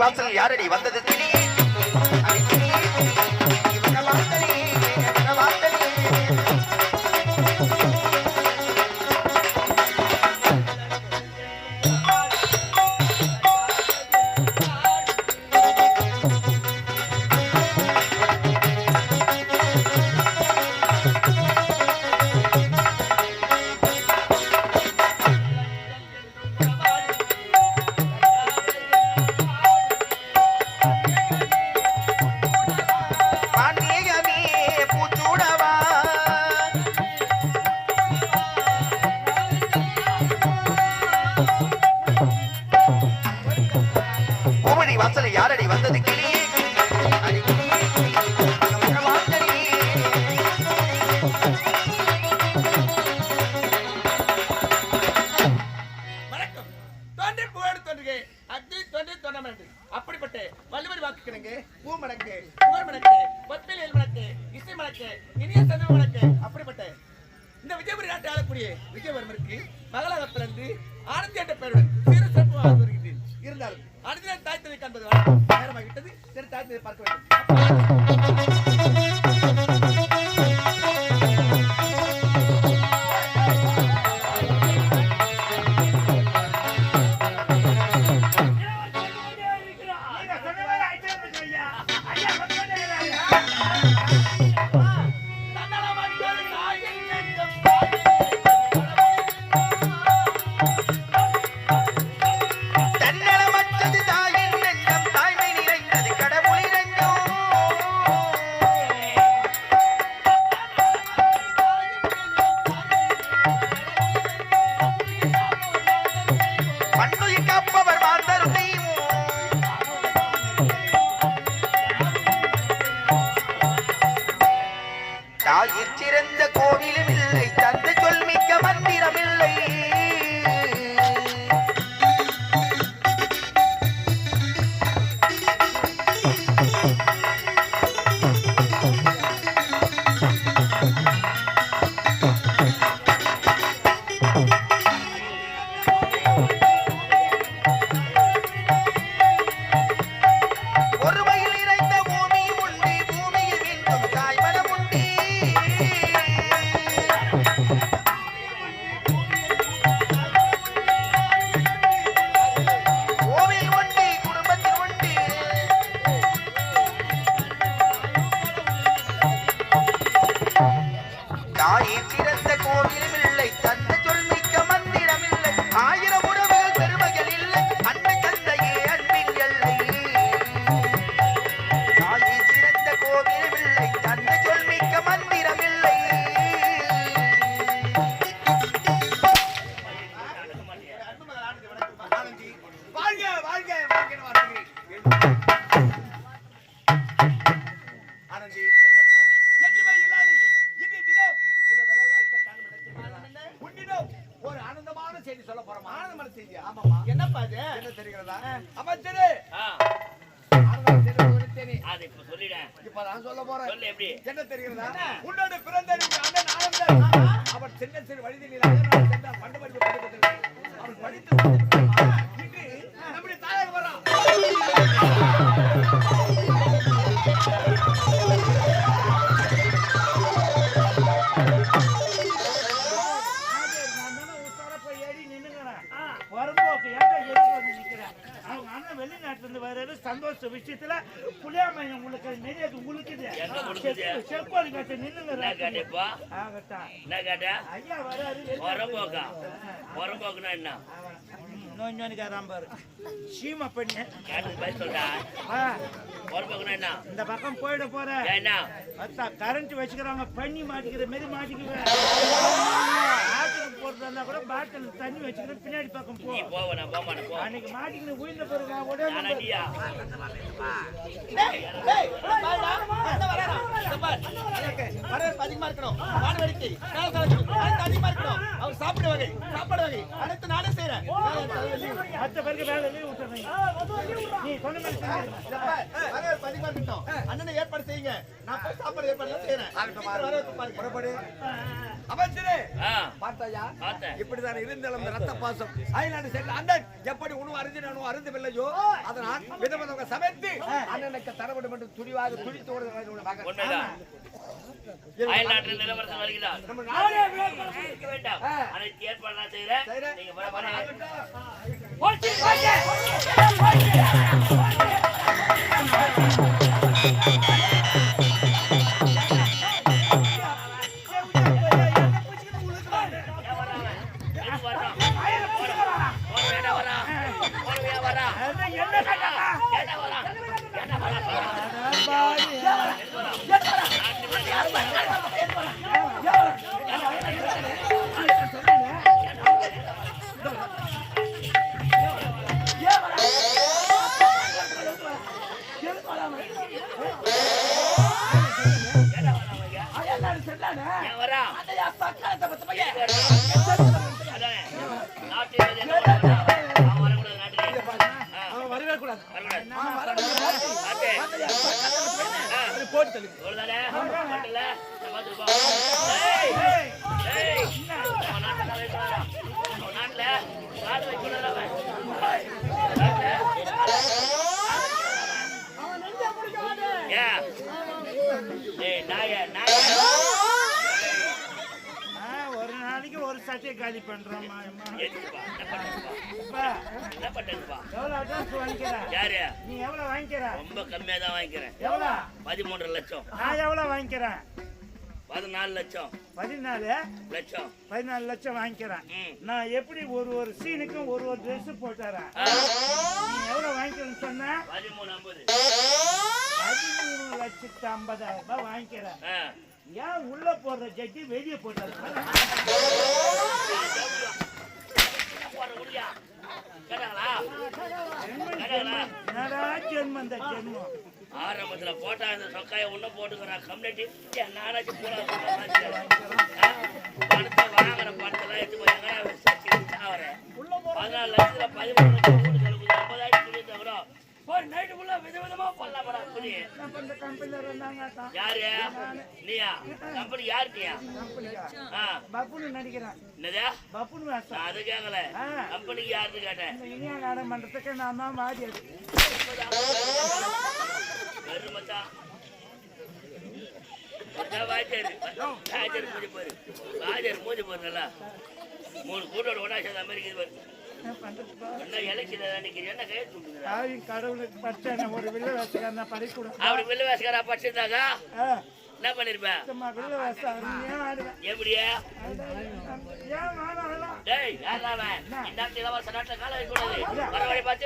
வாசல் யாரடி வந்தது திணி வாசல் யாரடி வந்தது கிளியே அப்படிப்பட்ட வள்ளுவர் வாக்கு கிழங்கு பூ மணக்கு புகழ் மணக்கு பத்தியில் மணக்கு இசை மணக்கு இனிய சந்தர்ப்ப மணக்கு அப்படிப்பட்ட இந்த விஜயபுரி நாட்டை ஆளக்கூடிய விஜயவர்மருக்கு மகளாக பிறந்து ஆனந்தி என்ற பெயருடன் சிறு சிறப்பாக வருகிறேன். இருந்தாலும் அடுத்த தாய் தந்தை காண்பது நேரமாகிவிட்டது. சரி, தாய் தந்தை பார்க்க வேண்டும். சிறந்த கோவிலும் இல்லை, தந்தை சொல் மிக்க மந்திரம் இல்லை. சிறந்த கோவிலும் இல்லை, தந்தை சொல் மிக்க மந்திரம் இல்லை. ஆயிரம் உறவுகள் பெருமைகள் இல்லை, அன்பை தந்தையே அன்பின் எல்லை. சிறந்த கோவிலும் இல்லை, தந்தை சொல் மிக்க மந்திரம் இல்லை. ஒரு ஆனந்தமான செய்தி சொல்ல போறோம். ஆனந்தமான செய்தியா? ஆமாமா. என்னப்பா இது? என்ன தெரிகிறதா? அமைச்சரே, அது இப்ப சொல்லிடேன். இப்ப நான் சொல்ல போறேன். சொல்லு. எப்படி? என்ன தெரிகிறதா? உன்னோட பிறந்த அண்ணன் ஆனந்தன் அவர் சின்ன சிறு வழிதில் அயர்நாடு சென்றார். பண்டு படிப்பு படிப்பதில்லை. அவர் படித்து இன்று நம்முடைய தாயார் வர்றான். வெளிநாட்டுல வர்றது சந்தோஷ விஷயத்துல புளியாமையம் உங்களுக்கு நிறைய உங்களுக்கு செல்போன் கட்ட நின்னுங்க. ஐயா வரம்போக்குனா என்ன? சீமா பண்ணு என்ன? இந்த பக்கம் போயிட போற என்ன கரண்ட் வச்சுக்கிறாங்க, பண்ணி மாட்டிக்கிற மாரி மாட்டிக்குவேன். போடுறதா கூட பாட்டில் தண்ணி வச்சுக்கிறேன், பின்னாடி பக்கம் போ. அன்னைக்கு மாட்டிக்கிற உயிர்ந்த பிறகு அதிகமா இருக்கணும். அவர் சாப்பிட வகை சாப்பாடு வகை அனைத்து நானே செய்யறேன். மற்ற பேருக்கு வேலை விட்டுறேன். பண்ணுங்க. நீ சொன்ன மாதிரி செஞ்சிருங்க. வரவேற்பு அதிகமா இருக்கட்டும். அண்ணனை ஏற்பாடு செய்யுங்க. நான் போய் சாப்பாடு ஏற்பாடு செய்யறேன். வரவேற்பு பாருங்க. புறப்படு. அமைச்சரே ஆ, பார்த்தாயா பார்த்தேன். இப்படிதான் இருந்தாலும் இந்த ரத்த பாசம் அயல்நாடு சென்று அண்ணன் எப்படி உணவு அருந்தினானோ அருந்தவில்லையோ அதனால் விதவிதமாக சமைத்து அண்ணனுக்கு தரவிடும் என்று துணிவாக துடித்து உண்மைதான். அயல்நாட்டில் நிலவரத்தில் வருகிறார். நம்ம நாடே இருக்க வேண்டாம். அனைத்து ஏற்பாடு நான் செய்கிறேன். நீங்க புறப்படுங்க. ஒரு நாளைக்கு ஒரு சட்டையை காலி பண்றோம்மா. எவ்வளவு அட்வான்ஸ் வாங்கிக்கிற? யாரு? நீ எவ்வளவு வாங்கிக்கிற? ரொம்ப கம்மியா தான் வாங்கிக்கிறேன். எவ்வளவு? 13 லட்சம். நான் எவ்வளவு வாங்கிக்கிறேன்? 14 லட்சம். 14 லட்சம். 14 லட்சம் வாங்கிக்கிறேன். நான் எப்படி ஒரு சீனுக்கும் ஒரு ட்ரெஸ் போட்டுறேன். நீ எவ்வளவு வாங்கிக்கிறேன்னு சொன்ன? 13.50. 13,50,000 ரூபாய் வாங்கிக்கிறேன். ஏன் உள்ள போடுற ஜட்டி வெளியே போட்டாரு? ஜென்மம் இந்த ஜென்மம் ஆரம்பத்துல போட்டா இந்த சொக்காய ஒண்ணு போட்டுக்கிறான். கம்யூனிட்டி நானாச்சு பூரா பணத்தை வாங்குற பணத்தெல்லாம் எடுத்து போய் ஆகிறேன். 14 லட்சத்துல 13 லட்சம் கூட்டு செலவு 50,000 தவிர ஒரு நைட்டுக்குள்ள விதவிதமா பண்ணலாம். புரிய இந்த கம்பெனில இருந்தாங்க. யாரு? நீயா? கம்பெனி யாரு நீயா? பப்புனு நடிக்கிறேன். என்னதா பப்புனு வேஷம். நான் அது கேட்கல. கம்பெனிக்கு யாருன்னு கேட்டேன். இந்த இனியா நாடகம் பண்றதுக்கு நான் தான் வாடி மச்சான் வாஜர் மூஞ்சி போரு. வாஜர் மூஞ்சி போருல 3 கூட்டோட ஒன்னா சேர்ந்த அமெரிக்க கடவுளுக்கு படிச்சேன். ஒரு வில்ல வேசக்காரனா படிக்கூடாது. அப்படி வில்ல வேசக்காரா படிச்சிருந்தாங்க என்ன பண்ணிருப்பேன்? வில்ல வேசம் எப்படியா? டேய் யாரா இலவச நாட்டுல கால வைக்க கூடாது. வர வழி பார்த்து